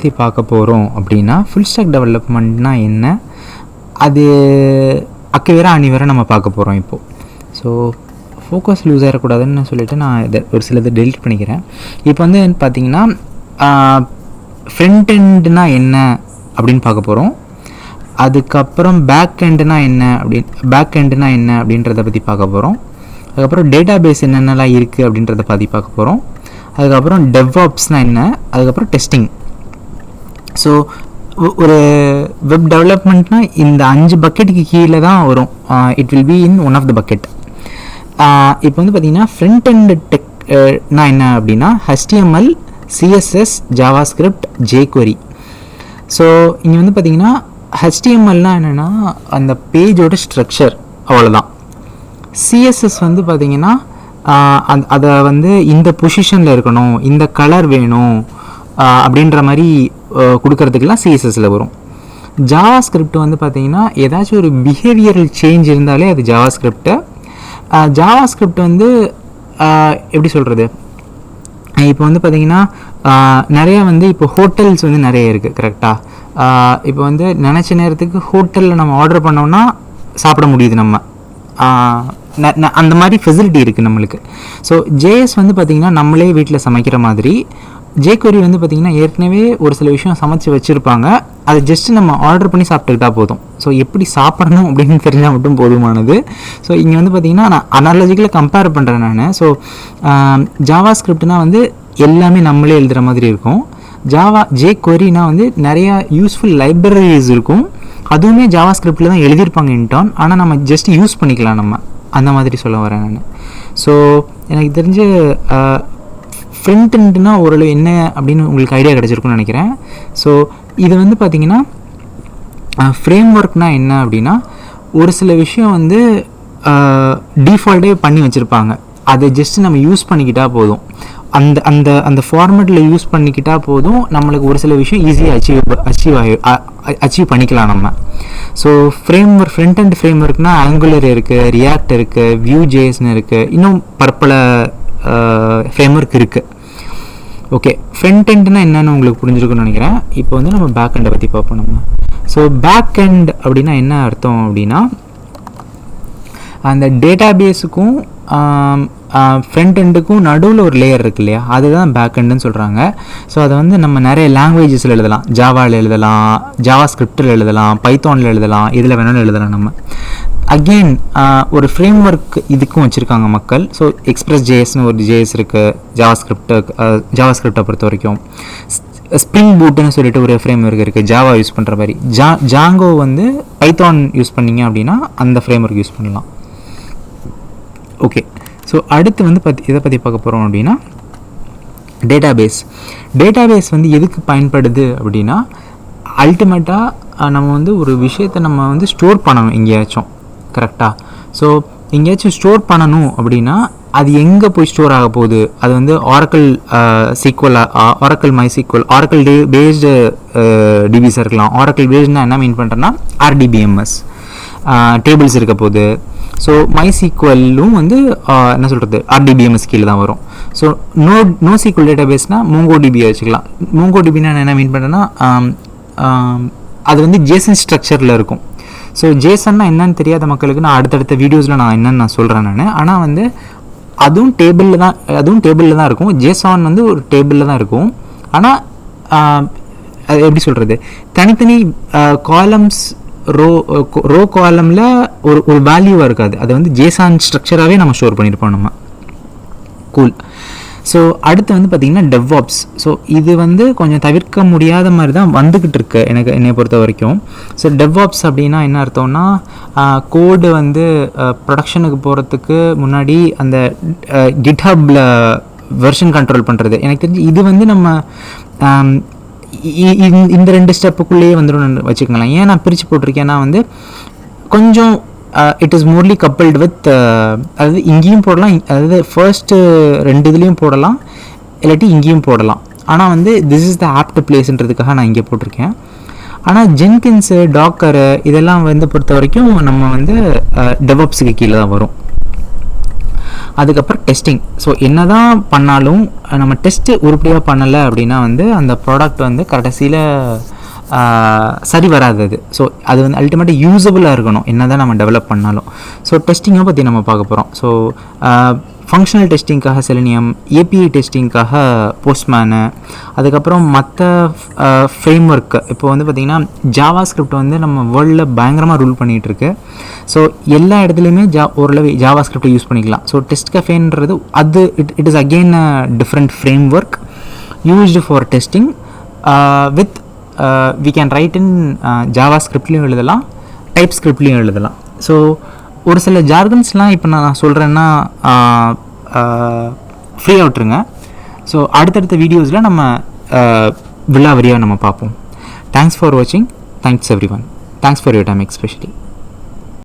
பற்றி பார்க்க போகிறோம் அப்படின்னா ஃபுல் ஸ்டாக் டெவலப்மெண்ட்னா என்ன, அது அக்கவேற அணிவேற நம்ம பார்க்க போகிறோம் இப்போது. ஸோ ஃபோக்கஸ் லூஸ் ஆகிடக்கூடாதுன்னு சொல்லிவிட்டு நான் இதை ஒரு சிலதை டெலிட் பண்ணிக்கிறேன். இப்போ வந்து பார்த்தீங்கன்னா ஃப்ரண்ட் எண்டுனா என்ன அப்படின்னு பார்க்க போகிறோம். அதுக்கப்புறம் பேக் எண்டுனா என்ன அப்படின்றத பற்றி பார்க்க போகிறோம். அதுக்கப்புறம் டேட்டாபேஸ் என்னென்னலாம் இருக்குது அப்படின்றத பற்றி பார்க்க போகிறோம். அதுக்கப்புறம் டெவாப்ஸ்னால் என்ன, அதுக்கப்புறம் டெஸ்டிங். ஸோ ஒரு வெப் டெவலப்மெண்ட்னா இந்த 5 பக்கெட்டுக்கு கீழே தான் வரும். It will be in one of the bucket. இப்போ வந்து பார்த்திங்கன்னா ஃப்ரண்ட் எண்ட் டெக்னா என்ன அப்படின்னா HTML, CSS, JavaScript, JQuery. So இங்கே வந்து பார்த்திங்கன்னா HTMLனால் என்னென்னா அந்த பேஜோட ஸ்ட்ரக்சர், அவ்வளோதான். CSS வந்து பார்த்திங்கன்னா அதை வந்து இந்த பொசிஷனில் இருக்கணும், இந்த கலர் வேணும் அப்படின்ற மாதிரி கொடுக்கறதுக்கெல்லாம் CSSல வரும். JavaScript வந்து பார்த்திங்கன்னா ஏதாச்சும் ஒரு பிஹேவியரல் சேஞ்ச் இருந்தாலே அது JavaScript வந்து எப்படி சொல்கிறது, இப்போ வந்து பார்த்திங்கன்னா நிறையா வந்து இப்போ ஹோட்டல்ஸ் வந்து நிறைய இருக்குது கரெக்டாக. இப்போ வந்து நினச்ச நேரத்துக்கு ஹோட்டலில் நம்ம ஆர்டர் பண்ணோம்னா சாப்பிட முடியுது நம்ம, அந்த மாதிரி ஃபெசிலிட்டி இருக்குது நம்மளுக்கு. ஸோ JS வந்து பார்த்திங்கன்னா நம்மளே வீட்டில் சமைக்கிற மாதிரி, JQuery வந்து பார்த்திங்கன்னா ஏற்கனவே ஒரு சில விஷயம் சமைச்சு வச்சுருப்பாங்க, அதை ஜஸ்ட்டு நம்ம ஆர்டர் பண்ணி சாப்பிட்டுக்கிட்டா போதும். ஸோ எப்படி சாப்பிடணும் அப்படின்னு தெரிஞ்சால் மட்டும் போதுமானது. ஸோ இங்கே வந்து பார்த்திங்கன்னா நான் அனாலஜிக்கலாக கம்பேர் பண்ணுறேன் நான். ஸோ JavaScriptனா வந்து எல்லாமே நம்மளே எழுதுகிற மாதிரி இருக்கும். JQueryனா வந்து நிறையா யூஸ்ஃபுல் லைப்ரரிஸ் இருக்கும், அதுவுமே JavaScriptல தான் எழுதியிருப்பாங்க இன்டர்ன், ஆனால் நம்ம ஜஸ்ட் யூஸ் பண்ணிக்கலாம் நம்ம, அந்த மாதிரி சொல்ல வரேன் நான். ஸோ எனக்கு தெரிஞ்ச ஃப்ரண்ட் எண்டுனா ஓரளவு என்ன அப்படின்னு உங்களுக்கு ஐடியா கிடச்சிருக்குன்னு நினைக்கிறேன். ஸோ இது வந்து பார்த்திங்கன்னா ஃப்ரேம் ஒர்க்னால் என்ன அப்படின்னா ஒரு சில விஷயம் வந்து டிஃபால்ட்டே பண்ணி வச்சுருப்பாங்க, அதை ஜஸ்ட்டு நம்ம யூஸ் பண்ணிக்கிட்டால் போதும், அந்த அந்த அந்த ஃபார்மேட்டில் யூஸ் பண்ணிக்கிட்டால் போதும், நம்மளுக்கு ஒரு சில விஷயம் ஈஸியாக அச்சீவ் பண்ணிக்கலாம் நம்ம. ஸோ ஃப்ரண்ட் அண்ட் ஃப்ரேம் ஒர்க்னால் ஆங்குலர் இருக்குது, ரியாக்ட் இருக்குது, Vue.jsன்னு இருக்குது, இன்னும் பற்பல ஃப்ரேம் ஒர்க் இருக்குது. ஓகே, ஃப்ரண்ட் எண்டுனா என்னென்னு உங்களுக்கு புரிஞ்சிருக்குன்னு நினைக்கிறேன். இப்போ வந்து நம்ம பேக் எண்டை பற்றி பார்ப்போம் நம்ம. ஸோ பேக் எண்ட் அப்படின்னா என்ன அர்த்தம் அப்படின்னா அந்த டேட்டாபேஸுக்கும் ஃப்ரண்ட் எண்டுக்கும் நடுவில் ஒரு லேயர் இருக்குது இல்லையா, அதுதான் பேக் எண்டுன்னு சொல்கிறாங்க. ஸோ அதை வந்து நம்ம நிறைய லாங்குவேஜஸில் எழுதலாம், ஜாவாவில் எழுதலாம், JavaScriptல எழுதலாம், பைத்தானில் எழுதலாம், இதில் வேணாலும் எழுதலாம் நம்ம. அகெயின் ஒரு ஃப்ரேம் ஒர்க் இதுக்கும் வச்சுருக்காங்க மக்கள். ஸோ எக்ஸ்பிரஸ்.jsன்னு ஒரு JS இருக்குது ஜாவாஸ்கிரிப்டை பொறுத்த வரைக்கும். ஸ்ப்ரிங் பூட்டுன்னு சொல்லிட்டு ஒரு ஃப்ரேம் ஒர்க் இருக்குது ஜாவா யூஸ் பண்ணுற மாதிரி. ஜாங்கோ வந்து பைத்தான் யூஸ் பண்ணிங்க அப்படின்னா அந்த ஃப்ரேம் ஒர்க் யூஸ் பண்ணலாம். ஓகே, ஸோ அடுத்து வந்து இதை பற்றி பார்க்க போகிறோம் அப்படின்னா டேட்டாபேஸ் வந்து எதுக்கு பயன்படுது அப்படின்னா அல்டிமேட்டாக நம்ம வந்து ஒரு விஷயத்தை நம்ம வந்து ஸ்டோர் பண்ணணும் எங்கேயாச்சும், கரெக்டாக. ஸோ எங்கேயாச்சும் ஸ்டோர் பண்ணணும் அப்படின்னா அது எங்கே போய் ஸ்டோர் ஆக போகுது, அது வந்து Oracle SQL, Oracle MySQL, Oracle based டிபிஸாக இருக்கலாம். Oracle பேஸ்ட்னா என்ன மீன் பண்ணுறேன்னா RDBMS டேபிள்ஸ் இருக்க போகுது. ஸோ MySQLலும் வந்து என்ன சொல்கிறது RDBMS கீழே தான் வரும். ஸோ NoSQL டேட்டாபேஸ்னால் MongoDB வச்சுக்கலாம். MongoDBனா என்ன மீன் பண்ணுறேன்னா அது வந்து JSON ஸ்ட்ரக்சரில் இருக்கும். ஸோ JSOன்னா என்னன்னு தெரியாத மக்களுக்கு நான் அடுத்தடுத்த வீடியோஸில் நான் என்னென்னு சொல்கிறேன் நான். ஆனால் வந்து அதுவும் டேபிளில் தான் இருக்கும். JSON வந்து ஒரு டேபிளில் தான் இருக்கும். ஆனால் அது எப்படி சொல்கிறது, தனித்தனி காலம்ஸ் ரோ காலமில் ஒரு வேல்யூவாக இருக்காது, அது வந்து JSON ஸ்ட்ரக்சராகவே நம்ம ஸ்டோர் பண்ணியிருப்போம் நம்ம. கூல். ஸோ அடுத்து வந்து பார்த்திங்கன்னா டெவாப்ஸ். ஸோ இது வந்து கொஞ்சம் தவிர்க்க முடியாத மாதிரி தான் வந்துக்கிட்டு இருக்கு என்னை பொறுத்த வரைக்கும். ஸோ டெவாப்ஸ் அப்படின்னா என்ன அர்த்தம்னா கோடு வந்து ப்ரொடக்ஷனுக்கு போகிறதுக்கு முன்னாடி அந்த கிட்ஹப்பில் வெர்ஷன் கண்ட்ரோல் பண்ணுறது. எனக்கு தெரிஞ்சு இது வந்து நம்ம இந்த 2 ஸ்டெப்புக்குள்ளேயே வந்துடும் வச்சுக்கலாம். ஏன் நான் பிரித்து போட்டிருக்கேன்னா வந்து கொஞ்சம் it is Morley coupled with, அதாவது இங்கேயும் போடலாம், அதாவது ஃபர்ஸ்ட்டு 2 இதுலேயும் போடலாம், இல்லாட்டி இங்கேயும் போடலாம். ஆனால் வந்து திஸ் இஸ் த ஆப்ட் பிளேஸ்ன்றதுக்காக நான் இங்கே போட்டிருக்கேன். ஆனால் ஜென்கின்ஸு, டாக்கரு இதெல்லாம் வந்து பொறுத்த வரைக்கும் நம்ம வந்து டெவாப்ஸுக்கு கீழே தான் வரும். அதுக்கப்புறம் டெஸ்டிங். ஸோ என்ன தான் பண்ணாலும் நம்ம டெஸ்ட்டு உருப்படியாக பண்ணலை அப்படின்னா வந்து அந்த ப்ராடக்ட் வந்து கடைசியில் சரி வராது அது. ஸோ அது வந்து அல்டிமேட்டாக யூஸபுளாக இருக்கணும் என்ன தான் நம்ம டெவலப் பண்ணாலும். ஸோ டெஸ்டிங்கை பற்றி நம்ம பார்க்க போகிறோம். ஸோ ஃபங்க்ஷனல் டெஸ்டிங்காக செலினியம், ஏபிஐ டெஸ்டிங்காக போஸ்ட்மேனு, அதுக்கப்புறம் மற்ற ஃப்ரேம் ஒர்க்கு. இப்போ வந்து பார்த்திங்கன்னா ஜாவா ஸ்கிரிப்ட் வந்து நம்ம வேர்ல்டில் பயங்கரமாக ரூல் பண்ணிகிட்ருக்கு. ஸோ எல்லா இடத்துலையுமே ஓரளவு ஜாவா ஸ்கிரிப்டை யூஸ் பண்ணிக்கலாம். ஸோ டெஸ்ட் கஃபேன்றது அது it is again a different framework used for testing with we can write in ஜாவா ஸ்கிரிப்ட்லேயும் எழுதலாம், டைப் ஸ்கிரிப்ட்லேயும் எழுதலாம். ஸோ ஒரு சில ஜார்கன்ஸ்லாம் இப்போ நான் சொல்கிறேன்னா ஃப்ரீயாக விட்டுருங்க. ஸோ அடுத்தடுத்த வீடியோஸில் நம்ம விழாவரியாக நம்ம பார்ப்போம். தேங்க்ஸ் ஃபார் வாட்சிங். Thanks every one. Thanks for your time especially.